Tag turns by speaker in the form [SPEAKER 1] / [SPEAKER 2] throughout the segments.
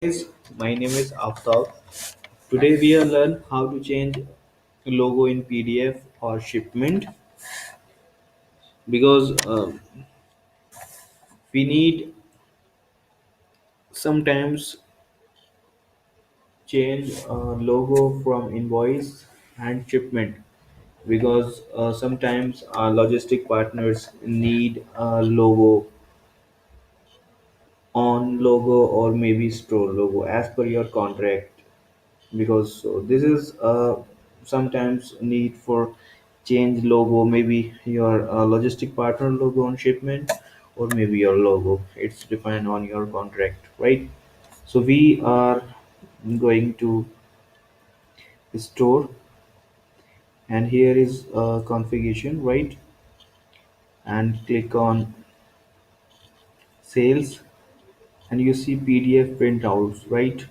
[SPEAKER 1] Guys, my name is Aftab. Today we will learn how to change logo in PDF or shipment because we need sometimes change logo from invoice and shipment because sometimes our logistic partners need a logo on logo or maybe store logo as per your contract because this is sometimes need for change logo, maybe your logistic partner logo on shipment or maybe your logo, it's defined on your contract, right? So we are going to store, and here is configuration, right? And click on sales, and you see PDF printouts, right?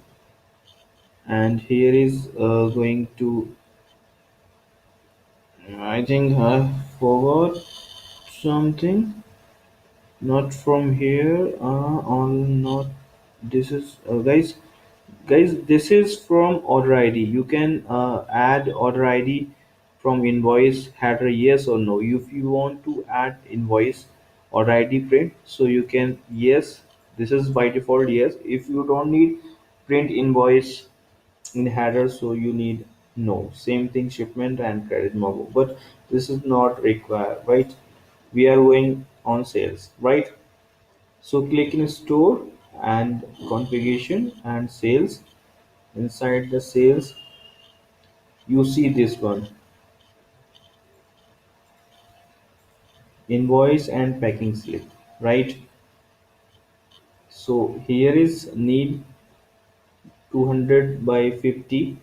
[SPEAKER 1] And here is going to, I think I forgot something. Not from here. On not. This is guys. This is from order ID. You can add order ID from invoice header, yes or no. If you want to add invoice order ID print, so you can yes. This is by default yes. If you don't need print invoice in header, so you need no. Same thing shipment and credit memo, but this is not required, right? We are going on sales, right? So click in store and configuration and sales. Inside the sales, you see this one, invoice and packing slip, right? So here is need 200 by 50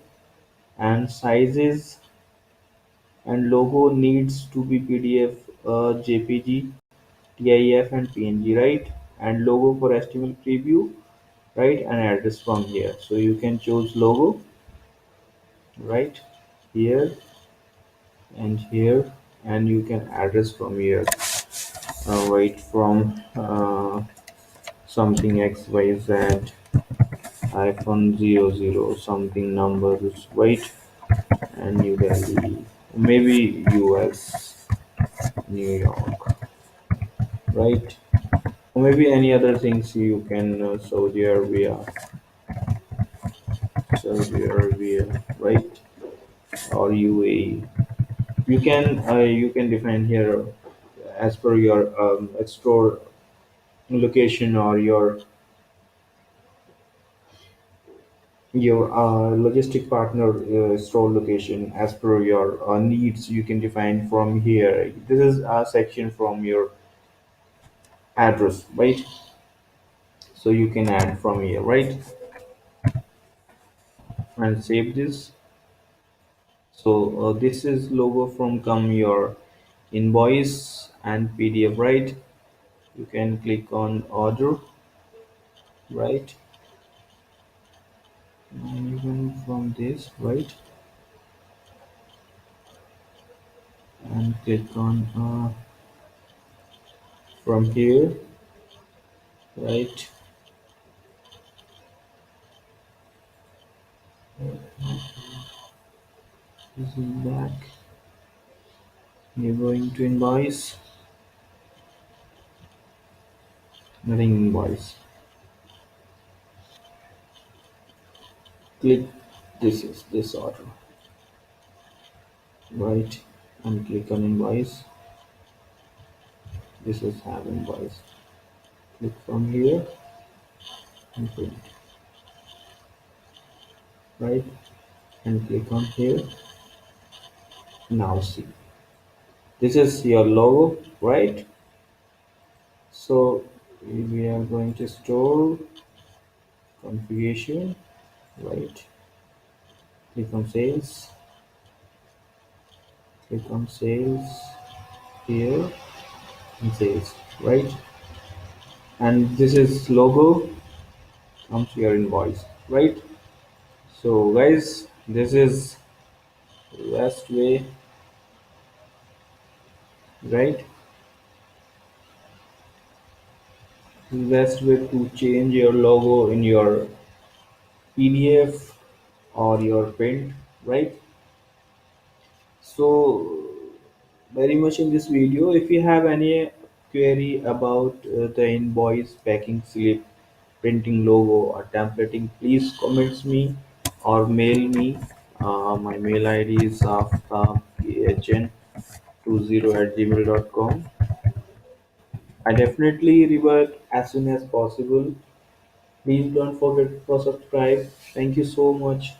[SPEAKER 1] and sizes, and logo needs to be PDF, JPG, TIF and PNG, right? And logo for HTML preview, right? And address from here. So you can choose logo, right? Here and here, and you can address from here, right? From something XYZ iPhone 00 something numbers, right? And New Delhi, maybe US, New York, right? Or maybe any other things you can, Saudi Arabia, right? Or UAE. You can define here as per your store location, or your logistic partner store location as per your needs. You can define from here. This is a section from your address, right? So you can add from here, right? And save this. So this is logo from come your invoice and PDF, right? You can click on order, right? And even from this, right? And click on from here, right? This is back. You're going to invoice, nothing invoice. Click, this is this order, right? And click on invoice. This is have invoice. Click from here and print, right? And click on here. Now see, this is your logo, right? So we are going to store configuration, right? Click on sales, click on sales here and sales, right? And this is logo comes to your invoice, right? So guys, this is best way, right? Best way to change your logo in your PDF or your print, right? So very much in this video. If you have any query about the invoice, packing slip, printing logo or templating, please comments me or mail me. My mail ID is aftabkahn20@gmail.com. I definitely revert as soon as possible. Please don't forget to subscribe. Thank you so much.